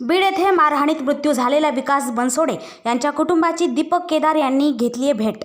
बीड येथे मारहाणीत मृत्यू झालेल्या विकास बनसोडे यांच्या कुटुंबाची दीपक केदार यांनी घेतली आहे भेट।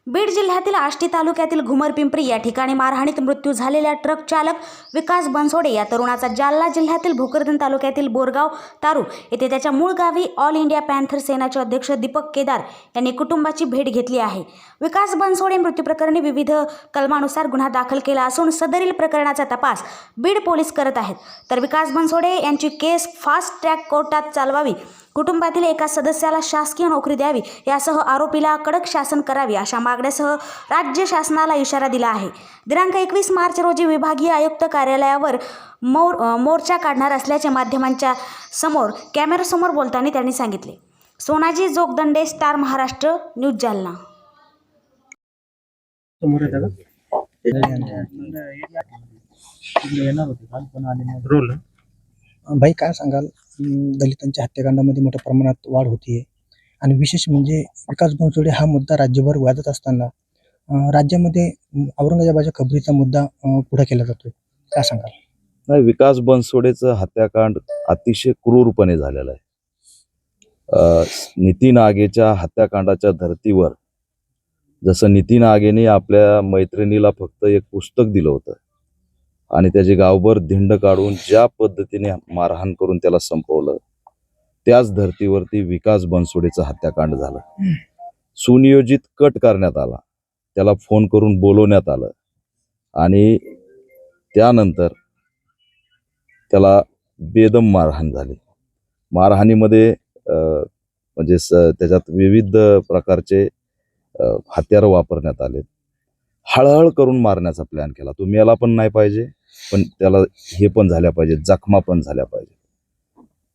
बीड जिल्ह्यातील आष्टी तालुक्यातील घुमरपिंपरी या ठिकाणी मारहाणीत मृत्यू झालेल्या ट्रक चालक विकास बनसोडे या तरुणाचा जालना जिल्ह्यातील भोकरदन तालुक्यातील बोरगाव तारू येथे त्याच्या मूळ गावी ऑल इंडिया पॅन्थर सेनाचे अध्यक्ष दीपक केदार यांनी कुटुंबाची भेट घेतली आहे। विकास बनसोडे मृत्यू प्रकरणी विविध कलमानुसार गुन्हा दाखल केला असून सदरील प्रकरणाचा तपास बीड पोलीस करत आहेत। तर विकास बनसोडे यांची केस फास्ट ट्रॅक कोर्टात चालवावी, कुटुंबातील एका सदस्याला शासकीय नोकरी द्यावी यासह आरोपीला कडक शासन करावे अशा मागण्यासह राज्य शासनाला इशारा दिला आहे। दिनांक 21 मार्च रोजी विभागीय आयुक्त कार्यालयावर मोर्चा काढणार असल्याचे माध्यमांच्या समोर कॅमेरासमोर बोलताना त्यांनी सांगितले। Sonaji Jogdande, star Maharashtra news, Jalna. भाई काय सांगाल, दलितांच्या हत्याकांडामध्ये मोठ्या प्रमाणात वाढ होतीये आणि विशेष म्हणजे विकास बनसोडे हा मुद्दा राज्यभर वाजत असताना राज्यामध्ये औरंगजेबाच्या खबरीचा मुद्दा पुढे केला जातोय, काय सांगाल? नाही, विकास बनसोडेचं हत्याकांड अतिशय क्रूरपणे झालेलं आहे। नितीन आगेच्या हत्याकांडाच्या धर्तीवर जसं नितीन आगेने आपल्या मैत्रिणीला फक्त एक पुस्तक दिलं होतं आणि त्याचे गावभर धिंड काढून ज्या पद्धतीने मारहाण करून त्याला संपवलं, त्याच धर्तीवरती विकास बनसोडेचं हत्याकांड झालं। सुनियोजित कट करण्यात आला, त्याला फोन करून बोलवण्यात आलं आणि त्यानंतर त्याला बेदम मारहाण झाली। मारहाणीमध्ये म्हणजे त्याच्यात विविध प्रकारचे हत्यार वापरण्यात आले। हळहळ करून मारण्याचा प्लॅन केला। तो मेला पण नाही पाहिजे, पण त्याला हे पण झाल्या पाहिजे, जखमा पण झाल्या पाहिजे।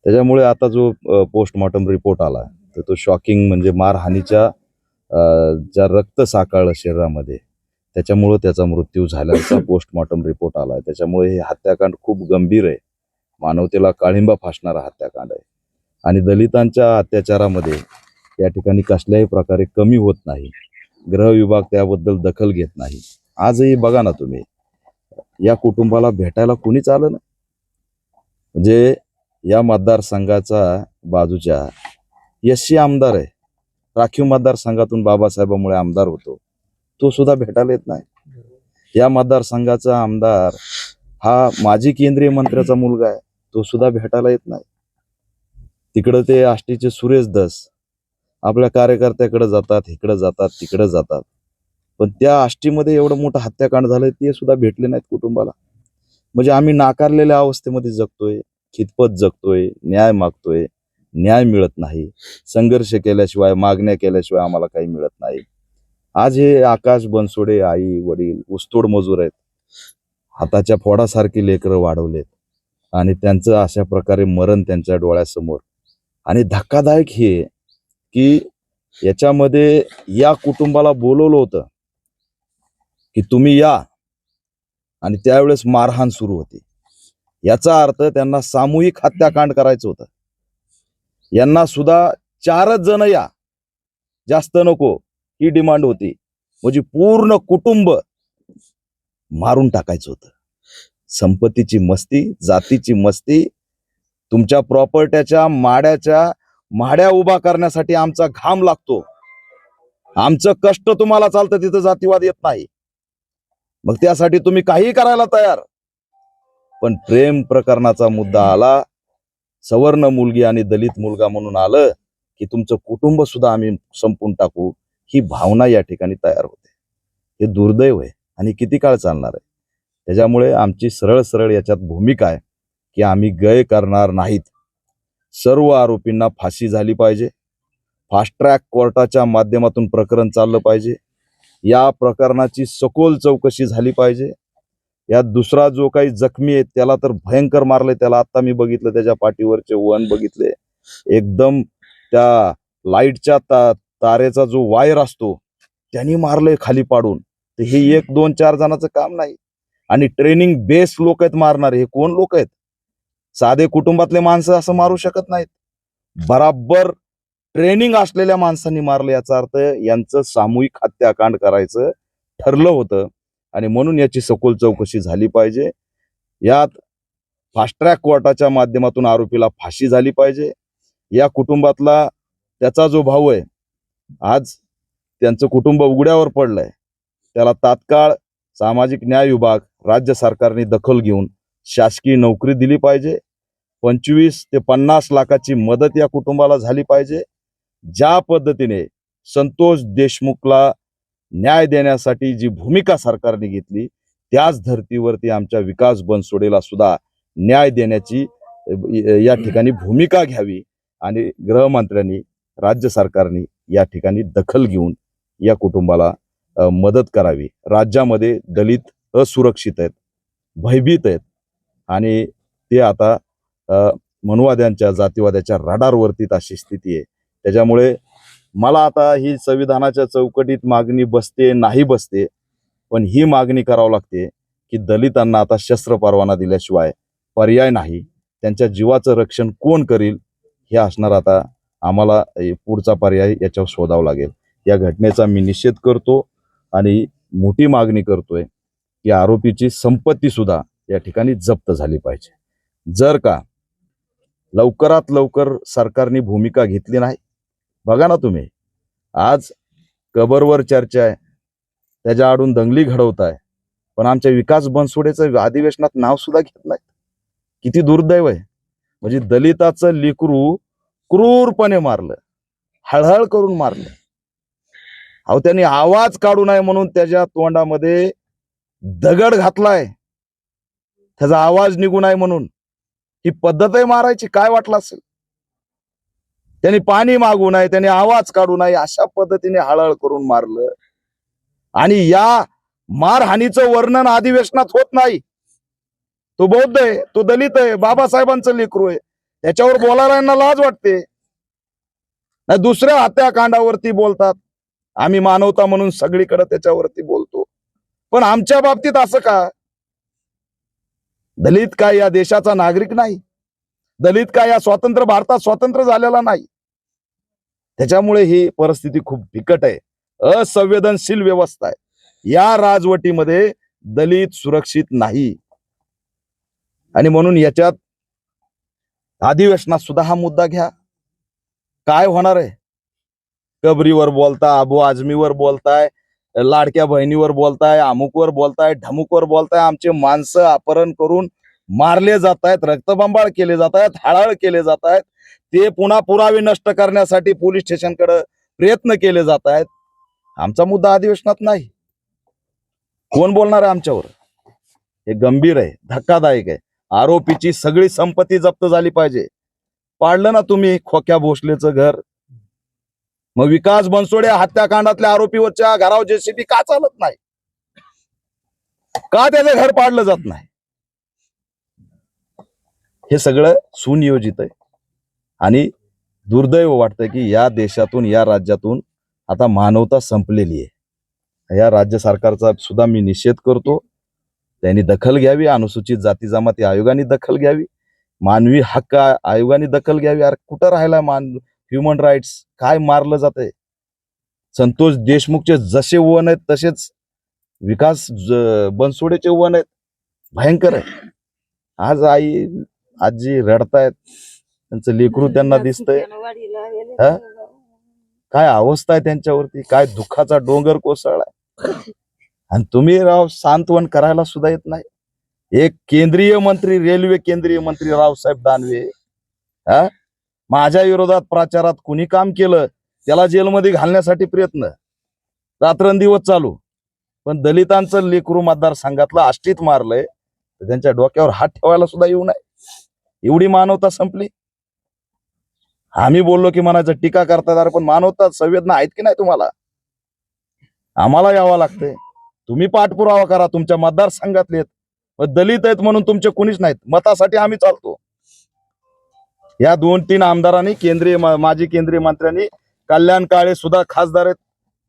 त्याच्यामुळे आता जो पोस्टमॉर्टम रिपोर्ट आला तर तो शॉकिंग, म्हणजे मारहाणीच्या ज्या रक्त साकाळलं शरीरामध्ये त्याच्यामुळे त्याचा मृत्यू झाल्याचा पोस्टमॉर्टम रिपोर्ट आला। त्याच्यामुळे हे हत्याकांड खूप गंभीर आहे, मानवतेला काळिंबा फासणारा हत्याकांड आहे आणि दलितांच्या अत्याचारामध्ये या ठिकाणी कसल्याही प्रकारे कमी होत नाही। गृह विभाग त्याबद्दल दखल घेत नाही। आजही बघा ना तुम्ही, या कुटुंबाला भेटायला कोणीच आलं नाही। म्हणजे या मतदारसंघाचा बाजूच्या यशी आमदार आहे, राखीव मतदारसंघातून बाबासाहेबांमुळे आमदार होतो, तो सुद्धा भेटायला येत नाही। या मतदारसंघाचा आमदार हा माजी केंद्रीय मंत्र्याचा मुलगा आहे, तो सुद्धा भेटायला येत नाही। तिकडे ते आष्टीचे सुरेश धस आपल्या कार्यकर्त्याकडे जातात, इकडे जातात, तिकडे जातात, पण त्या आष्टीमध्ये एवढं मोठं हत्याकांड झालंय ते सुद्धा भेटले नाहीत कुटुंबाला। म्हणजे आम्ही नाकारलेल्या अवस्थेमध्ये जगतोय, खितपत जगतोय, न्याय मागतोय, न्याय मिळत नाही। संघर्ष केल्याशिवाय, मागण्या केल्याशिवाय आम्हाला काही मिळत नाही। आज हे आकाश बनसोडे आई वडील ऊसतोड मजूर आहेत, हाताच्या फोडासारखी लेकरं वाढवलेत आणि त्यांचं अशा प्रकारे मरण त्यांच्या डोळ्यासमोर। आणि धक्कादायक हे की याच्यामध्ये या कुटुंबाला बोलवलं होतं की तुम्ही या, आणि त्यावेळेस मारहाण सुरू होती। याचा अर्थ त्यांना सामूहिक हत्याकांड करायचं होतं। यांना सुद्धा 4च जण या, जास्त नको, ही डिमांड होती। म्हणजे पूर्ण कुटुंब मारून टाकायचं होतं। संपत्तीची मस्ती, जातीची मस्ती, तुमच्या प्रॉपर्ट्याच्या माड्या उभा करण्यासाठी आमचा घाम लागतो, आमचं कष्ट तुम्हाला चालतं, तिथं जातीवाद येत नाही। मग त्यासाठी तुम्ही काही करायला तयार, पण प्रेम प्रकरणाचा मुद्दा आला, सवर्ण मुलगी आणि दलित मुलगा म्हणून आलं की तुमचं कुटुंब सुद्धा आम्ही संपून टाकू, ही भावना या ठिकाणी तयार होते। हे दुर्दैव आहे आणि किती काळ चालणार आहे। त्याच्यामुळे आमची सरळ सरळ याच्यात भूमिका आहे की आम्ही गय करणार नाहीत। सर्व आरोपींना फाशी झाली पाहिजे, फास्ट ट्रॅक कोर्टाच्या माध्यमातून प्रकरण चाललं पाहिजे, या प्रकरणाची सखोल चौकशी झाली पाहिजे। यात दुसरा जो काही जखमी आहे त्याला तर भयंकर मारले, त्याला आता मी बघितलं, त्याच्या पाठीवरचे वळण बघितले, एकदम त्या लाईटच्या तारेचा जो वायर असतो त्यांनी मारले खाली पाडून। तर हे 1, 2, 4 जणांचं काम नाही आणि ट्रेनिंग बेस लोक आहेत मारणारे। हे कोण लोक आहेत? साधे कुटुंबातले माणसं असं मारू शकत नाहीत, बराबर ट्रेनिंग असलेल्या माणसांनी मारले। याचा अर्थ यांचं सामूहिक हत्याकांड करायचं ठरलं होतं आणि म्हणून याची सखोल चौकशी झाली पाहिजे। यात फास्ट ट्रॅक कोर्टाच्या माध्यमातून आरोपीला फाशी झाली पाहिजे. या कुटुंबातला त्याचा जो भाऊ आहे, आज त्यांचं कुटुंब उघड्यावर पडलंय. त्याला तात्काळ सामाजिक न्याय विभाग, राज्य सरकारने दखल घेऊन शासकीय नोकरी दिली पाहिजे. 25 ते 50 लाखाची मदत या कुटुंबाला झाली पाहिजे. ज्या पद्धतीने संतोष देशमुखला न्याय देण्यासाठी जी भूमिका सरकारने घेतली, त्याच धर्तीवरती आमच्या विकास बनसोडेला सुद्धा न्याय देण्याची या ठिकाणी भूमिका घ्यावी आणि गृहमंत्र्यांनी, राज्य सरकारने या ठिकाणी दखल घेऊन या कुटुंबाला मदत करावी. राज्यामध्ये दलित असुरक्षित आहेत, भयभीत आहेत आणि ते आता मनुवाद्यांच्या, जातीवाद्याच्या रडारवरती अशी स्थिती आहे. त्याच्यामुळे मला आता ही संविधानाच्या चौकटीत मागणी बसते नाही बसते, पण ही मागणी करावी लागते की दलितांना आता शस्त्र परवाना दिल्याशिवाय पर्याय नाही. त्यांच्या जीवाचं रक्षण कोण करील हे असणार आता आम्हाला पुढचा पर्याय याच्यावर शोधावा लागेल. या घटनेचा मी निषेध करतो आणि मोठी मागणी करतोय की आरोपीची संपत्ती सुद्धा या ठिकाणी जप्त झाली पाहिजे. जर का लवकरात लवकर सरकारने भूमिका घेतली नाही, बघा ना तुम्ही, आज कबरवर चर्चा आहे, त्याच्या आडून दंगली घडवताय, पण आमच्या विकास बनसोडेचं अधिवेशनात नाव सुद्धा घेत नाही. किती दुर्दैव आहे. म्हणजे दलिताचं लेकरू क्रूरपणे मारलं, हळहळ करून मारलं. अहो, त्यांनी आवाज काढू नये म्हणून त्याच्या तोंडामध्ये दगड घातलाय, त्याचा आवाज निघू नये म्हणून. ही पद्धत आहे मारायची, काय वाटलं असेल. त्यांनी पाणी मागू नये, त्यांनी आवाज काढू नये, अशा पद्धतीने हळहळ करून मारलं. आणि या मारहाणीचं वर्णन अधिवेशनात होत नाही. तो बौद्ध आहे, तो दलित आहे, बाबासाहेबांचं लेकरू आहे, त्याच्यावर बोलायला यांना लाज वाटते. नाही दुसऱ्या हत्याकांडावरती बोलतात, आम्ही मानवता म्हणून सगळीकडे त्याच्यावरती बोलतो, पण आमच्या बाबतीत असं का? दलित काय या देशाचा नागरिक नाही? दलित काय या स्वतंत्र भारतात स्वतंत्र झालेला नाही? त्याच्यामुळे ही परिस्थिती खूप बिकट आहे. असंवेदनशील व्यवस्था आहे. या राजवटीमध्ये दलित सुरक्षित नाही आणि म्हणून याच्यात अधिवेशनात सुद्धा हा मुद्दा घ्या. काय होणार आहे? कबरीवर बोलता, अबू आझमीवर बोलताय, लाडक्या बहिणीवर बोलताय, अमुकवर बोलताय, ढमुकवर बोलताय. आमचे माणसं अपहरण करून मारले जात आहेत, रक्तबंबाळ केले जात आहेत, हळहळ केले जात आहेत. ते पुन्हा पुरावे नष्ट करण्यासाठी पोलीस स्टेशनकडे प्रयत्न केले जात आहेत. आमचा मुद्दा अधिवेशनात नाही. कोण बोलणार आहे आमच्यावर? हे गंभीर आहे, धक्कादायक आहे. आरोपीची सगळी संपत्ती जप्त झाली पाहिजे. पाडलं ना तुम्ही खोक्या भोसलेचं घर, मग विकास बनसोडे हत्याकांडातल्या आरोपीवरच्या घरावर जेसीबी का चालत नाही? का त्याचं घर पाडलं जात नाही? हे सगळं सुनियोजित आहे आणि दुर्दैव वाटतं की या देशातून, या राज्यातून आता मानवता संपलेली आहे. या राज्य सरकारचा सुद्धा मी निषेध करतो. त्यांनी दखल घ्यावी, अनुसूचित जाती जमाती आयोगाने दखल घ्यावी, मानवी हक्क आयोगाने दखल घ्यावी. अरे कुठं राहिला ह्युमन राईट्स? काय मारलं जातंय? संतोष देशमुखचे जसे वन आहेत तसेच विकास बनसोडेचे वन आहेत. भयंकर आहे. आज आजी रडतायत, त्यांचं लेकरू त्यांना दिसतंय. काय अवस्था आहे त्यांच्यावरती, काय दुःखाचा डोंगर कोसळलाय. आणि तुम्ही राव सांत्वन करायला सुद्धा येत नाही. एक केंद्रीय मंत्री, रेल्वे केंद्रीय मंत्री रावसाहेब दानवे, माझ्या विरोधात प्रचारात कुणी काम केलं त्याला जेलमध्ये घालण्यासाठी प्रयत्न रात्रंदिवस चालू, पण दलितांचं लेकरू मतदारसंघातलं आष्टीत मारलंय तर त्यांच्या डोक्यावर हात ठेवायला सुद्धा येऊ नये. एवढी मानवता संपली. आम्ही बोललो की म्हणायचं टीका करतात, पण मानवता संवेदना आहेत की नाही तुम्हाला? आम्हाला यावं लागतंय. तुम्ही पाठपुरावा करा. तुमच्या मतदारसंघातले दलित आहेत म्हणून तुमचे कुणीच नाहीत. मतासाठी आम्ही चालतो. या 2-3 आमदारांनी, माजी केंद्रीय मंत्र्यांनी, कल्याण काळे सुद्धा खासदार आहेत,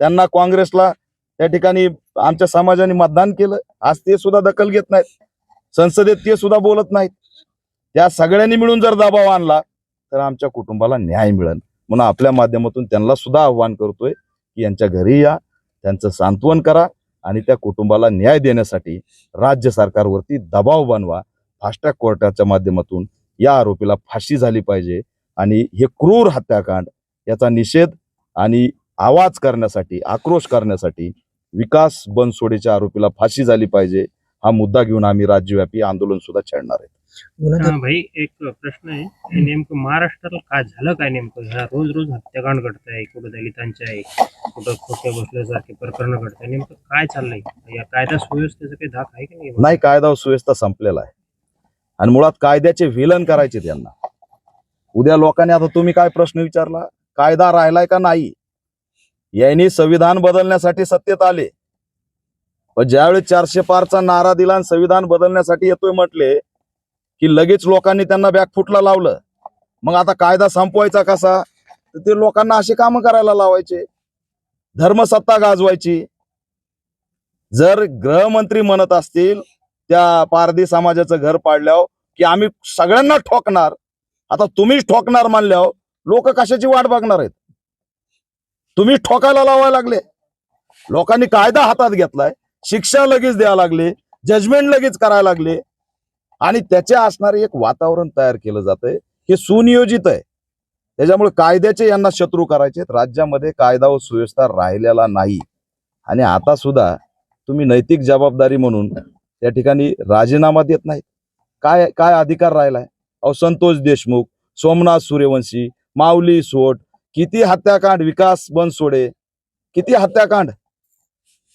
त्यांना काँग्रेसला त्या ठिकाणी आमच्या समाजाने मतदान केलं. आज ते सुद्धा दखल घेत नाहीत. संसदेत ते सुद्धा बोलत नाहीत. त्या सगळ्यांनी मिळून जर दबाव आणला तर आमच्या कुटुंबाला न्याय मिळेल. म्हणून आपल्या माध्यमातून त्यांना सुद्धा आव्हान करतोय की यांच्या घरी या, त्यांचं सांत्वन करा आणि त्या कुटुंबाला न्याय देण्यासाठी राज्य सरकारवरती दबाव बनवा. फास्ट ट्रॅक कोर्टाच्या माध्यमातून या आरोपीला फाशी झाली पाहिजे आणि हे क्रूर हत्याकांड याचा निषेध आणि आवाज करण्यासाठी, आक्रोश करण्यासाठी विकास बनसोडेच्या आरोपीला फाशी झाली पाहिजे हा मुद्दा घेऊन आम्ही राज्यव्यापी आंदोलन सुद्धा छेडणार आहे. गुन्हा भाई एक प्रश्न आहे हे नेमकं महाराष्ट्राला काय झालं काय नेमकं ह्या रोज रोज हत्याकांड घडत आहे, कुठं दलितांच्या आहे, कुठं खोट्या बसल्यासारखे प्रकरण घडत आहे, नेमकं काय चाललंय? या कायदा सुव्यवस्थेचा काही धाक आहे की नाही, कायदा व सुव्यवस्था संपलेला आहे आणि मुळात कायद्याचे विलन करायचे त्यांना. उद्या लोकांनी, आता तुम्ही काय प्रश्न विचारला, कायदा राहिलाय का नाही? यांनी संविधान बदलण्यासाठी सत्तेत आले, पण ज्यावेळी 400 पारचा नारा दिला आणि संविधान बदलण्यासाठी येतोय म्हटले की लगेच लोकांनी त्यांना बॅकफुटला लावलं. मग आता कायदा संपवायचा कसा? तर ते लोकांना असे कामं करायला लावायचे, धर्मसत्ता गाजवायची. जर गृहमंत्री म्हणत असतील त्या पारधी समाजाचं घर पाडल्यावर की आम्ही सगळ्यांना ठोकणार, आता तुम्हीच ठोकणार मानल्यावर लोक कशाची वाट बघणार आहेत? तुम्हीच ठोकायला लावायला लागले. लोकांनी कायदा हातात घेतलाय, शिक्षा लगेच द्यायला लागले, जजमेंट लगेच करायला लागले आणि त्याचे असणारे एक वातावरण तयार केलं जातंय, हे सुनियोजित आहे. त्याच्यामुळे कायद्याचे यांना शत्रू करायचे. राज्यामध्ये कायदा व सुव्यवस्था राहिलेला नाही आणि आता सुद्धा तुम्ही नैतिक जबाबदारी म्हणून त्या ठिकाणी राजीनामा देत नाहीत. काय काय अधिकार राहिलाय? अहो, संतोष देशमुख, सोमनाथ सूर्यवंशी, माऊली सोट, किती हत्याकांड, विकास बनसोडे, किती हत्याकांड.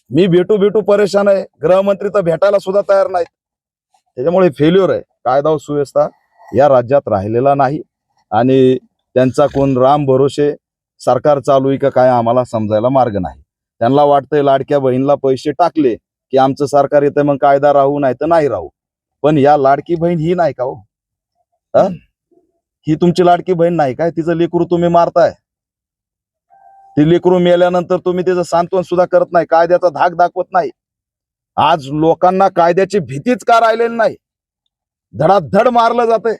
मी भेटू परेशान आहे, गृहमंत्री तर भेटायला सुद्धा तयार नाहीत. त्याच्यामुळे फेल्युअर आहे. कायदा व सुव्यवस्था या राज्यात राहिलेला नाही आणि त्यांचा कोण राम भरोसे सरकार चालू आहे का काय आम्हाला समजायला मार्ग नाही. त्यांना वाटतंय लाडक्या बहिणीला पैसे टाकले की आमचं सरकार येतं, मग कायदा राहू नाही तर नाही राहू. पण या लाडकी बहीण ही नाही का हो? ही तुमची लाडकी बहीण नाही काय? तिचं लेकरू तुम्ही मारताय. ती लेकरू मेल्यानंतर तुम्ही तिचं सांत्वन सुद्धा करत नाही, कायद्याचा धाक दाखवत नाही. आज लोकांना कायद्याची भीतीच का राहिलेली नाही? धडाधड मारलं जातंय,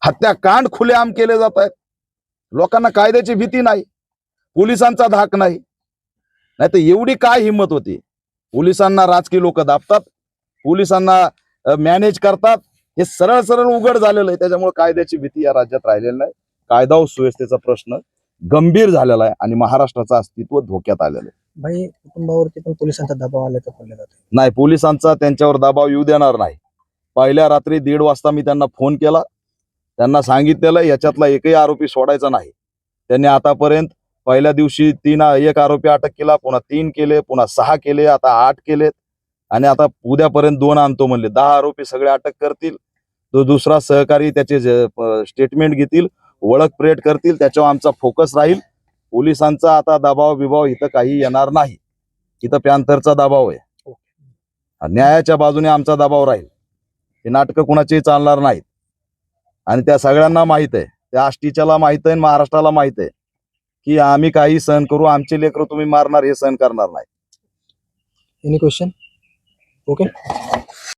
हत्याकांड खुलेआम केले जात आहेत. लोकांना कायद्याची भीती नाही, पोलिसांचा धाक नाही. नाही तर एवढी काय हिंमत होती? पोलिसांना राजकीय लोक दाबतात, पोलिसांना मॅनेज करतात, हे सरळ सरळ उघड झालेलं आहे. त्याच्यामुळे कायद्याची भीती या राज्यात राहिलेली नाही. कायदा व सुव्यवस्थेचा प्रश्न गंभीर झालेला आहे आणि महाराष्ट्राचं अस्तित्व धोक्यात आलेलं आहे. भाई, कुटुंबावरती पण पोलिसांचा दबाव आल्याचं बोललं जातं. नाही, पोलिसांचा त्यांच्यावर दबाव येऊ देणार नाही. पहिल्या रात्री 1:30 वाजता मी त्यांना फोन केला, त्यांना सांगितलेलं याच्यातला एकही आरोपी सोडायचा नाही. त्यांनी आतापर्यंत पहिल्या दिवशी एक आरोपी अटक केला, पुन्हा 3 केले, पुन्हा 6 केले, आता 8 केलेत आणि आता उद्यापर्यंत 2 आणतो म्हणले. 10 आरोपी सगळे अटक करतील. तो दुसरा सहकारी त्याचे स्टेटमेंट घेतील, ओळख परेड करतील, त्याच्यावर आमचा फोकस राहील. पोलिसांचा आता दबाव बिबाव इथं काही येणार नाही. इथं पॅन्थरचा दबाव आहे, न्यायाच्या बाजूने आमचा दबाव राहील. हे नाटकं कुणाचेही चालणार नाहीत आणि त्या सगळ्यांना माहित आहे, त्या आष्टीच्याला माहित आहे, महाराष्ट्राला माहित आहे की आम्ही काही सहन करू, आमचे लेकरं तुम्ही मारणार हे सहन करणार नाही. Any question? ओके.